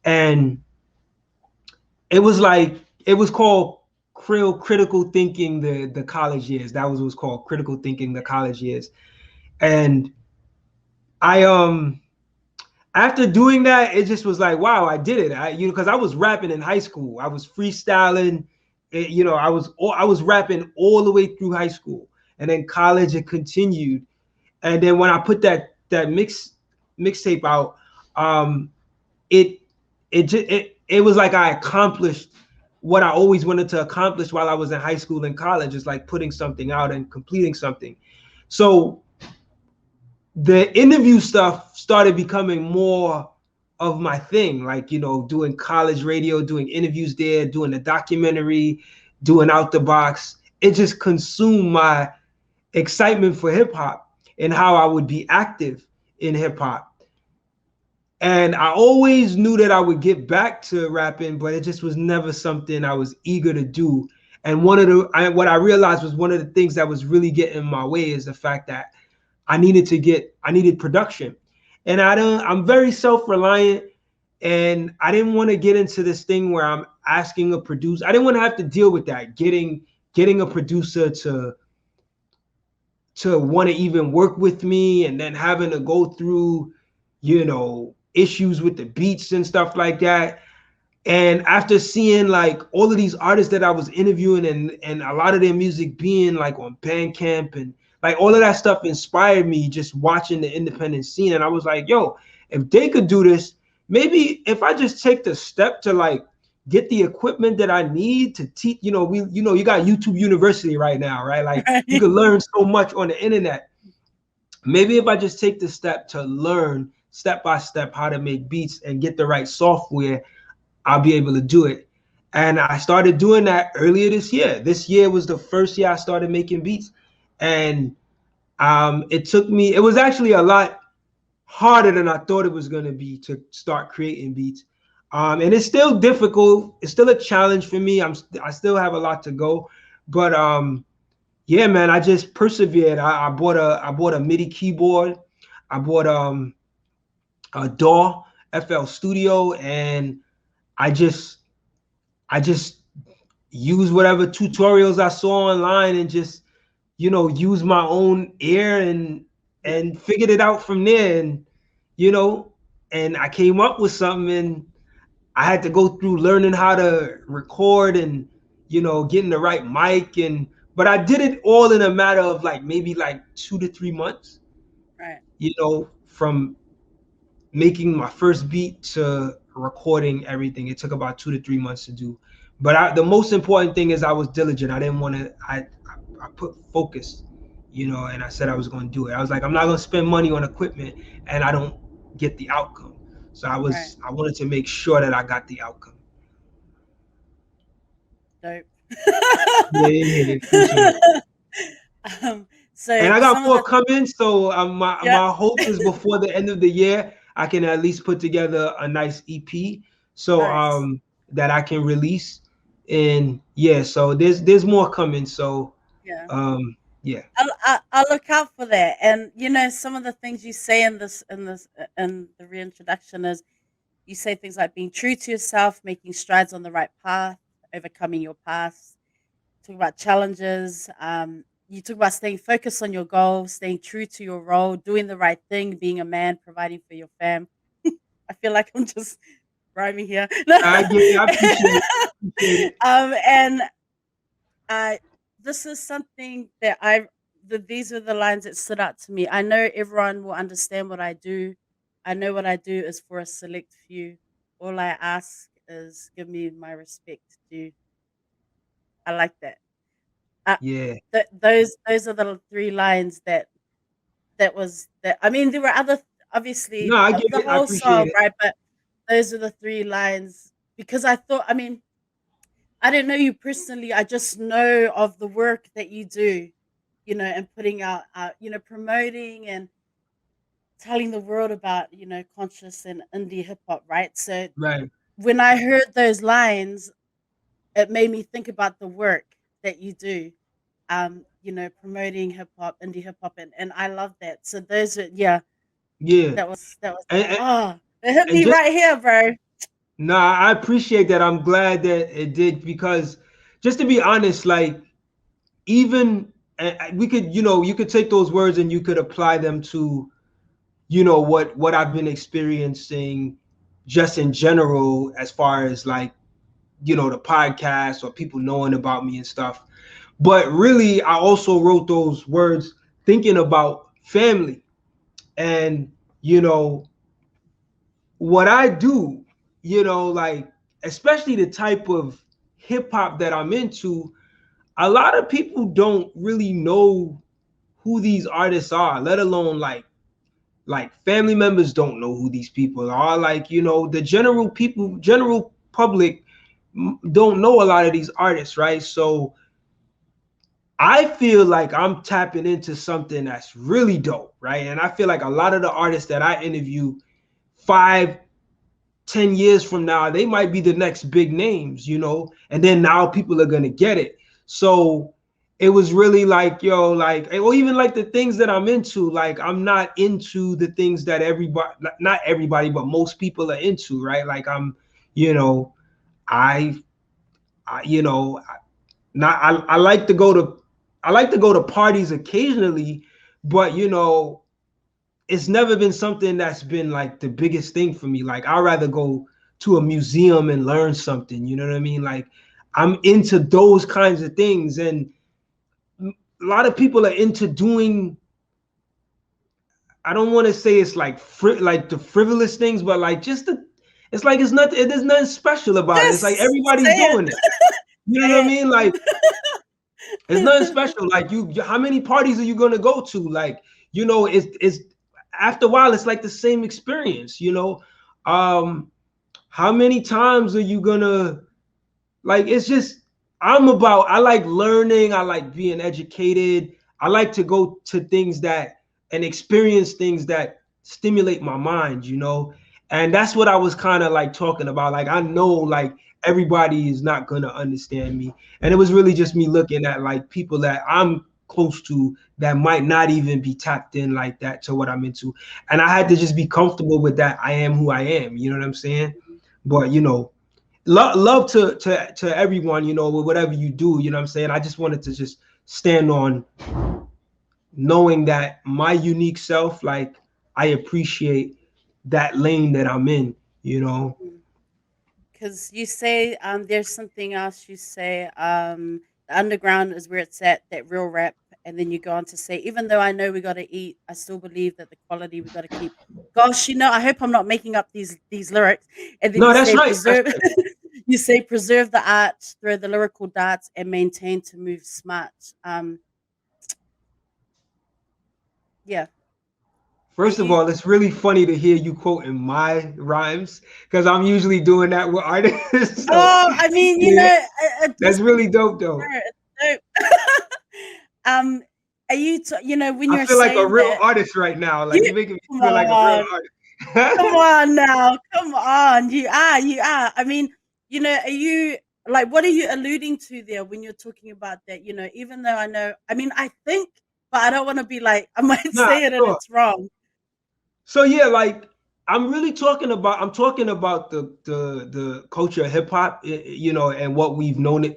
And it was called Cril Critical Thinking the College Years. That was what it was called, Critical Thinking the College Years. And I after doing that, it just was like, wow, I did it. Because I was rapping in high school. I was freestyling. I was rapping all the way through high school, and then college it continued. And then when I put that mixtape out, it it was like I accomplished what I always wanted to accomplish while I was in high school and college. Is like putting something out and completing something. So the interview stuff started becoming more of my thing, like, you know, doing college radio, doing interviews there, doing the documentary, doing Out the Box. It just consumed my excitement for hip hop and how I would be active in hip hop. And I always knew that I would get back to rapping, but it just was never something I was eager to do. And what I realized was one of the things that was really getting in my way is the fact that I needed production. And I'm very self-reliant, and I didn't want to get into this thing where I'm asking a producer. I didn't want to have to deal with that, getting a producer to want to even work with me, and then having to go through, you know, issues with the beats and stuff like that. And after seeing like all of these artists that I was interviewing, and a lot of their music being like on Bandcamp, and like all of that stuff inspired me just watching the independent scene. And I was like, yo, if they could do this, maybe if I just take the step to like get the equipment that I need to teach. You know, you got YouTube University right now, right? Like Right. you can learn so much on the internet. Maybe if I just take the step to learn step by step how to make beats and get the right software, I'll be able to do it. And I started doing that earlier this year. This year was the first year I started making beats. And it was actually a lot harder than I thought it was going to be to start creating beats. And it's still difficult. It's still a challenge for me. I still have a lot to go, but yeah, man, I just persevered. I bought a MIDI keyboard. I bought a DAW FL Studio, and I just use whatever tutorials I saw online and just use my own ear and figured it out from there. And and I came up with something, and I had to go through learning how to record and getting the right mic, but I did it all in a matter of maybe 2 to 3 months. Right. From making my first beat to recording everything, it took about 2 to 3 months to do. But the most important thing is I was diligent. I didn't want to. I put focus, and I said I was going to do it. I was like, I'm not going to spend money on equipment and I don't get the outcome. So I wanted to make sure that I got the outcome. Dope. Yeah, appreciate it. So And I got more coming. So my hope is before the end of the year, I can at least put together a nice EP. So Nice. that I can release. And yeah, so there's more coming. So Yeah. yeah. I'll look out for that. And some of the things you say in the reintroduction is you say things like being true to yourself, making strides on the right path, overcoming your past. Talk about challenges. You talk about staying focused on your goal, staying true to your role, doing the right thing, being a man, providing for your fam. I feel like I'm just rhyming here. I get it. I appreciate it. And this is something that these are the lines that stood out to me. I know everyone will understand what I do. I know what I do is for a select few. All I ask is give me my respect due. I like that. Yeah. Those are the 3 lines that was that. I mean, there were other obviously No, I get the it. I whole song, appreciate it. right? But those are the 3 lines because I thought. I mean, I don't know you personally. I just know of the work that you do, and putting out, promoting and telling the world about, conscious and indie hip hop, right? So Right. when I heard those lines, it made me think about the work that you do, promoting hip hop, indie hip hop, and I love that. So those are, Yeah. that was, And, it hit me just right here, bro. no, I appreciate that. I'm glad that it did, because just to be honest, even we could, you could take those words and you could apply them to, what I've been experiencing just in general, as far as the podcast or people knowing about me and stuff. But really, I also wrote those words thinking about family and, what I do, especially the type of hip hop that I'm into. A lot of people don't really know who these artists are, let alone family members don't know who these people are. The general public don't know a lot of these artists, right? So I feel like I'm tapping into something that's really dope, right? And I feel like a lot of the artists that I interview 5-10 years from now, they might be the next big names, and then now people are gonna get it. So it was really or even the things that I'm into, I'm not into the things that not everybody, but most people are into, right? I, not, I like to go to parties occasionally, but it's never been something that's been the biggest thing for me. I'd rather go to a museum and learn something, you know what I mean? I'm into those kinds of things. And a lot of people are into doing, I don't want to say it's the frivolous things, but it's like there's nothing special about it. It's like Just everybody's say it. doing it. You know Say what I it. mean? Like it's nothing special. Like how many parties are you gonna go to? Like, it's after a while, it's like the same experience, how many times are you gonna, like, it's just, I like learning, I like being educated, I like to go to things and experience things that stimulate my mind, and that's what I was kind of like talking about. Like, I know, like, everybody is not gonna understand me, and it was really just me looking at like people that I'm close to that might not even be tapped in like that to what I'm into, and I had to just be comfortable with that. I am who I am, you know what I'm saying? But love to everyone, with whatever you do, you know what I'm saying? I just wanted to just stand on knowing that my unique self, like, I appreciate that lane that I'm in, Because you say there's something else you say, the underground is where it's at, that real rap, and then you go on to say, even though I know we got to eat, I still believe that the quality we got to keep. Gosh, I hope I'm not making up these lyrics. And then No, you that's say right. That's preserve, right. you say preserve the art, throw the lyrical darts, and maintain to move smart. Yeah. Are First of you? all, it's really funny to hear you quoting my rhymes because I'm usually doing that with artists. So Oh, I mean, yeah, that's just really dope though. it's dope. um, are you? When I you're feel like a saying real that, artist right now. Like, you you're making me come feel like a real on. Come artist. on now, come on. You are. I mean, are you like what are you alluding to there when you're talking about that? Even though I know, I mean, I think, but I don't want to be like I might Nah, say it and sure. it's wrong. So yeah, like, I'm talking about the culture of hip hop, and what we've known it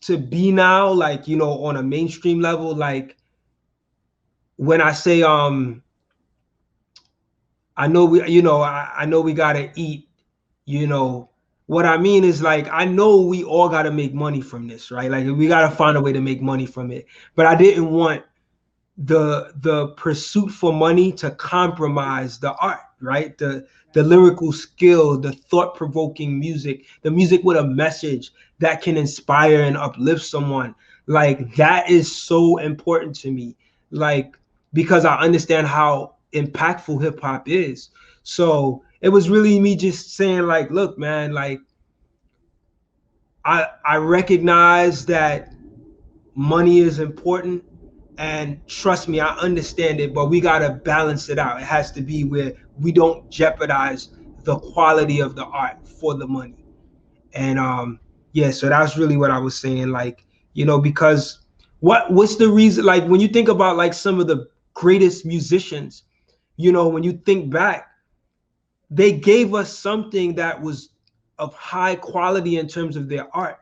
to be now, like, on a mainstream level. Like, when I say I know I know we gotta eat, what I mean is, like, I know we all gotta make money from this, right? Like, we gotta find a way to make money from it. But I didn't want the pursuit for money to compromise the art, right? The lyrical skill, the thought-provoking music, the music with a message that can inspire and uplift someone. Like, that is so important to me. Like, because I understand how impactful hip hop is. So it was really me just saying, like, look, man, like, I recognize that money is important, and trust me, I understand it, but we got to balance it out. It has to be where we don't jeopardize the quality of the art for the money. And yeah, so that's really what I was saying. Like, because what's the reason, like, when you think about like some of the greatest musicians, when you think back, they gave us something that was of high quality in terms of their art,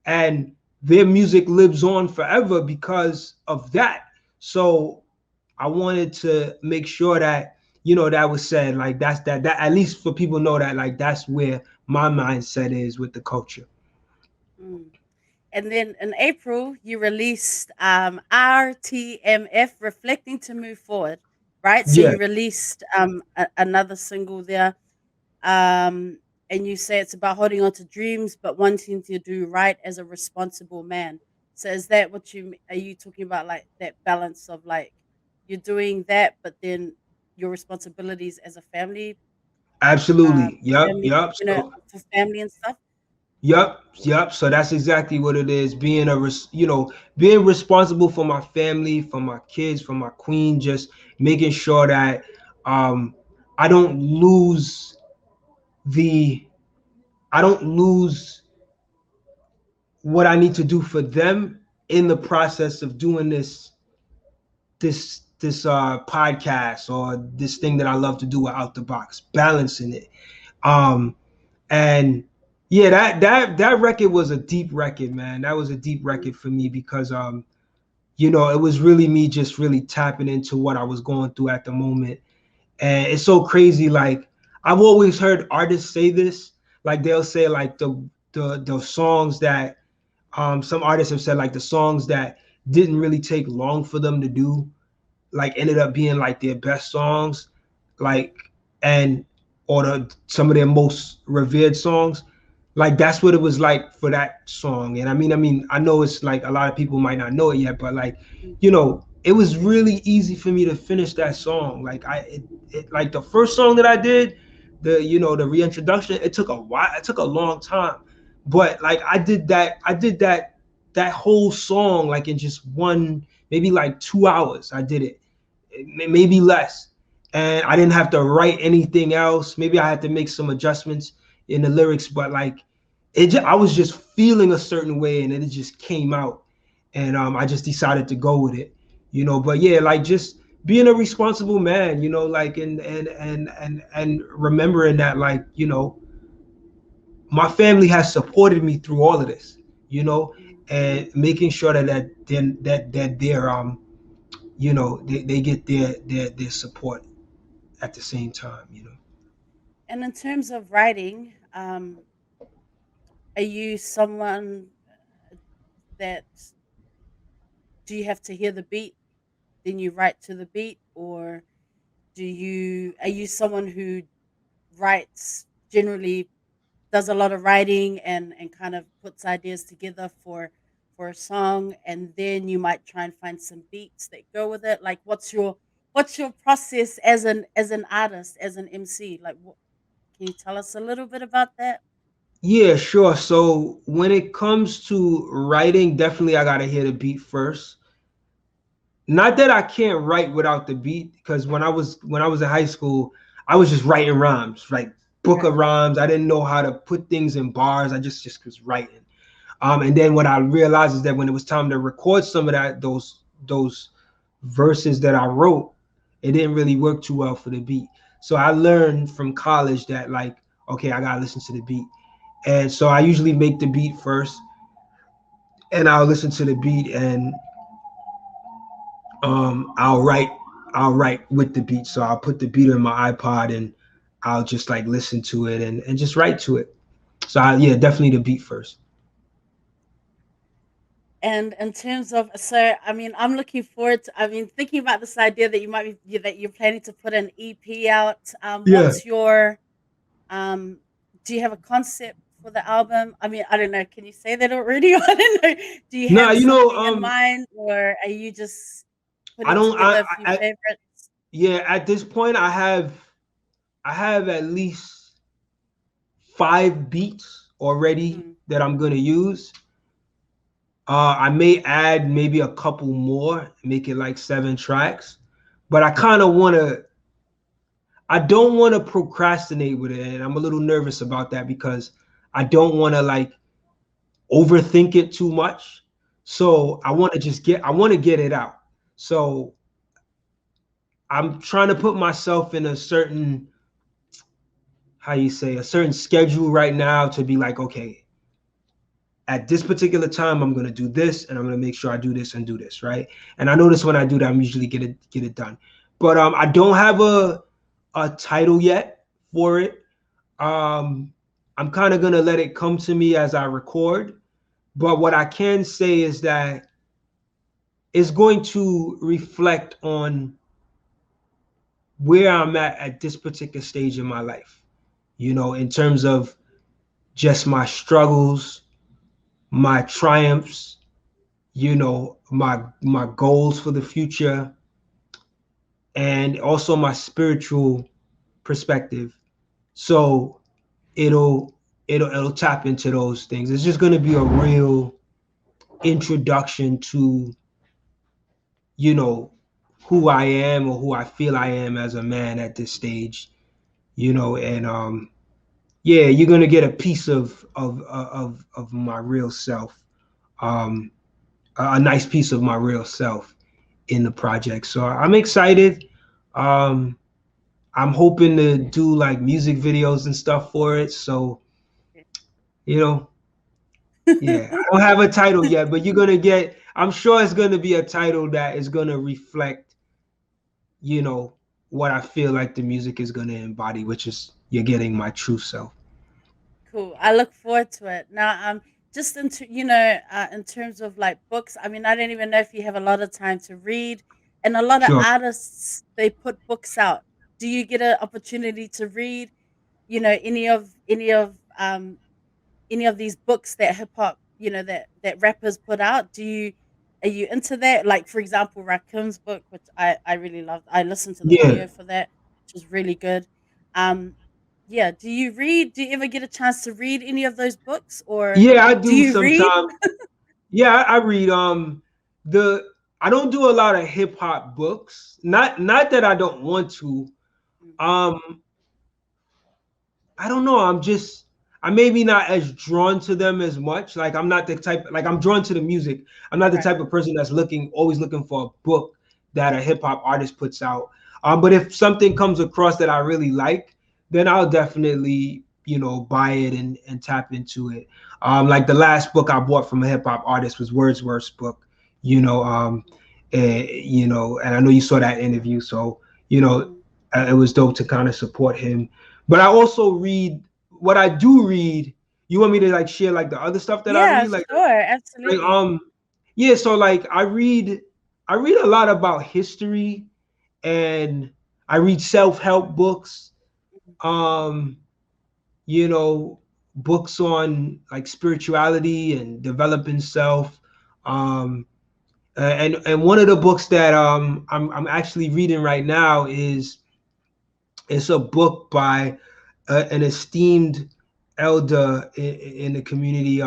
and their music lives on forever because of that. So I wanted to make sure that that was said. Like, that at least for people know that, like, that's where my mindset is with the culture. Mm. And then in April, you released RTMF, Reflecting to Move Forward, right? So Yeah, you released another single there. Um, and you say it's about holding on to dreams, but wanting to do right as a responsible man. So is that what are you talking about, like that balance of like you're doing that, but then your responsibilities as a absolutely. Yep, family, yep. So for family and stuff? yep. So that's exactly what it is. Being responsible for my family, for my kids, for my queen, just making sure that um I don't lose the I don't lose what I need to do for them in the process of doing this podcast or this thing that I love to do out the box, balancing it. Um and yeah, that record was a deep record, man. That was a deep Mm. record for me because it was really me just really tapping into what I was going through at the moment. And it's so crazy. Like, I've always heard artists say this. Like, they'll say, like, the songs that some artists have said, like, the songs that didn't really take long for them to do, like, ended up being like their best songs. Like, and or some of their most revered songs. Like that's what it was like for that song. And I mean, I know it's like a lot of people might not know it yet, but like, it was really easy for me to finish that song. Like like the first song that I did, the reintroduction, it took a while, it took a long time. But like I did that whole song like in just one, maybe like 2 hours. I did it, maybe less. And I didn't have to write anything else. Maybe I had to make some adjustments in the lyrics, but like I was just feeling a certain way, and it just came out, and I just decided to go with it, But yeah, like just being a responsible man, like and remembering that, like, my family has supported me through all of this, and making sure that then that they're they get their support at the same time. And in terms of writing, are you someone that do you have to hear the beat, then you write to the beat, or are you someone who writes generally, does a lot of writing and kind of puts ideas together for a song, and then you might try and find some beats that go with it? Like what's your process as an artist, as an MC? Like what, can you tell us a little bit about that? Yeah, sure. So when it comes to writing, definitely I gotta hear the beat first. Not that I can't write without the beat, because when I was in high school, I was just writing rhymes, like book Okay. of rhymes. I didn't know how to put things in bars. I just was writing. And then what I realized is that when it was time to record some of those verses that I wrote, it didn't really work too well for the beat. So I learned from college that, like, okay, I gotta listen to the beat. And so I usually make the beat first, and I'll listen to the beat, and I'll write with the beat. So I'll put the beat in my iPod, and I'll just like listen to it, and just write to it. So yeah, definitely the beat first. And in terms of, so I mean, I'm looking forward to, I mean, thinking about this idea that you might be, that you're planning to put an EP out. Yeah. What's your um do you have a concept for the album? I mean, I don't know, can you say that already? I don't know. Do you No, have something in mind, or are you just I putting don't together a few I favorites? yeah, at this point I have at least 5 beats already Mm, that I'm gonna use. I may add maybe a couple more, make it like 7 tracks, but I don't want to procrastinate with it, and I'm a little nervous about that because I don't want to like overthink it too much. So I want to get it out. So I'm trying to put myself in a certain, how you say, a certain schedule right now to be like, okay, at this particular time, I'm gonna do this, and I'm gonna make sure I do this and do this, right? And I notice when I do that, I'm usually get it done. But I don't have a title yet for it. Um, I'm kind of gonna let it come to me as I record. But what I can say is that it's going to reflect on where I'm at this particular stage in my life. In terms of just my struggles, my triumphs, my goals for the future, and also my spiritual perspective. So it'll it'll tap into those things. It's just going to be a real introduction to, you know who I am, or who I feel I am as a man at this stage. And yeah, you're going to get a piece of my real self, um a nice piece of my real self in the project. So I'm excited. Um, I'm hoping to do like music videos and stuff for it. So, you know, yeah, I don't have a title yet, but I'm sure it's gonna be a title that is gonna reflect, you know, what I feel like the music is gonna embody, which is you're getting my true self. Cool. I look forward to it. Now, just in terms of like books, I mean, I don't even know if you have a lot of time to read, and a lot of Sure. artists, they put books out. do you get an opportunity to read, you know, any of these books that hip hop, you know, that rappers put out? Are you into that? Like for example, Rakim's book, which I really loved. I listened to the Yeah, audio for that, which was really good. Um, yeah. Do you read? Do you ever get a chance to read any of those books, or yeah, I do do you read? sometimes. Yeah, I read. The I don't do a lot of hip hop books. Not that I don't want to. Um, I don't know. I'm maybe not as drawn to them as much. Like I'm not the type. Like I'm drawn to the music. I'm not the Right. type of person that's always looking for a book that a hip hop artist puts out. But if something comes across that I really like, then I'll definitely buy it and tap into it. Like the last book I bought from a hip hop artist was Wordsworth's book. You know, and I know you saw that interview, so you know, Mm-hmm. it was dope to kind of support him. But I also read what I do read. You want me to like share like the other stuff that I Yeah, read, sure, like absolutely. yeah. So like I read a lot about history, and I read self help books. Um, you know, books on like spirituality and developing self. Um, and one of the books that I'm actually reading right now is it's a book by an esteemed elder in the community.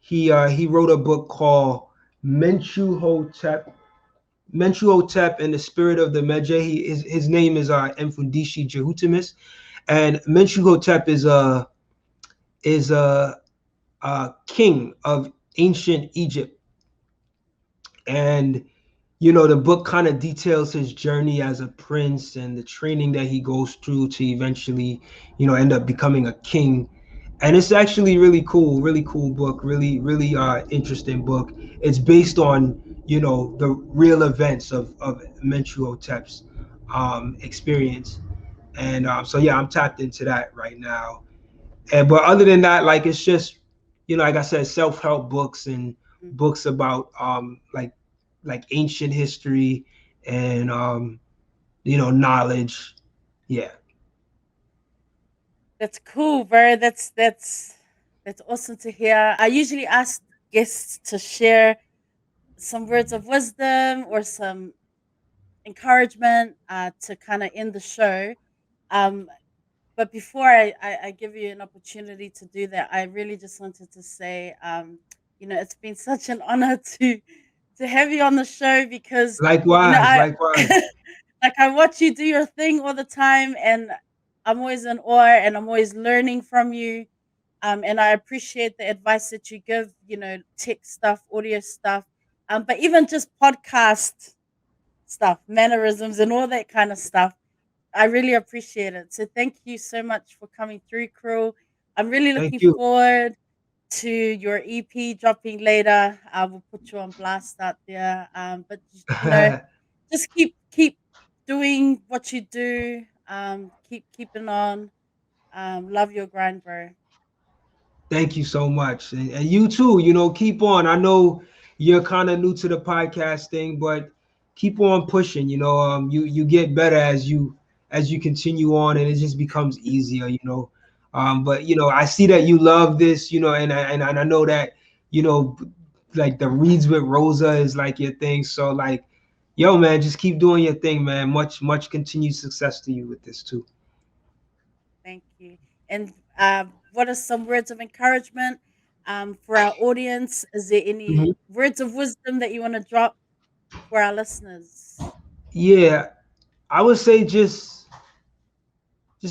He wrote a book called Menchu Hotep. Menchu Hotep and the Spirit of the Medjay. His name is Mfundishi Jehutimus, and Menchu Hotep is a king of ancient Egypt, and the book kind of details his journey as a prince and the training that he goes through to eventually end up becoming a king. And it's actually really cool book, really interesting book. It's based on the real events of Menchu Hotep's experience. And so yeah, I'm tapped into that right now. And but other than that, like it's just like I said, self-help books and Mhm. books about like ancient history and knowledge. Yeah. That's cool, bro. That's awesome to hear. I usually ask guests to share some words of wisdom or some encouragement to kind of end the show. Um, but before I give you an opportunity to do that, I really just wanted to say, it's been such an honor to have you on the show because, Likewise, I likewise. like I watch you do your thing all the time, and I'm always in awe, and I'm always learning from you. And I appreciate the advice that you give, tech stuff, audio stuff, but even just podcast stuff, mannerisms, and all that kind of stuff. I really appreciate it. So thank you so much for coming through, Cril. I'm really Thank looking you. forward to your EP dropping later. I will put you on blast out there. But just keep doing what you do. Keep keeping on. Love your grind, bro. Thank you so much. And you too, keep on. I know you're kind of new to the podcast thing, but keep on pushing. You get better as you continue on, and it just becomes easier. But I see that you love this, and I know that, you know, like the Reads with Rosa is like your thing. So like, yo, man, just keep doing your thing, man. Much continued success to you with this too. Thank you. And what are some words of encouragement for our audience? Is there any Mhm. words of wisdom that you want to drop for our listeners? Yeah, I would say just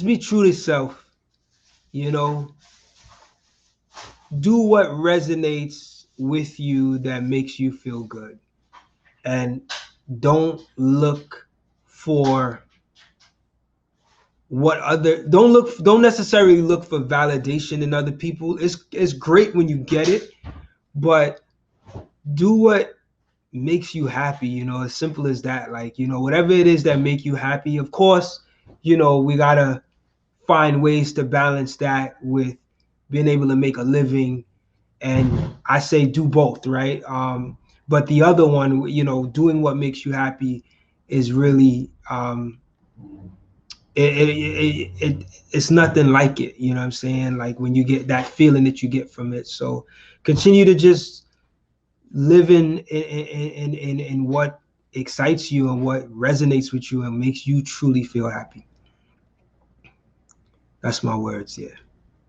be true to self. You know, do what resonates with you that makes you feel good, and don't look for don't necessarily look for validation in other people. It's great when you get it, but do what makes you happy. As simple as that. Like, whatever it is that make you happy. Of course, we gotta find ways to balance that with being able to make a living, and I say do both, right? But the other one, doing what makes you happy is really it's nothing like it. You know what I'm saying? Like when you get that feeling that you get from it. So continue to just live in what excites you and what resonates with you and makes you truly feel happy. That's my words. Yeah.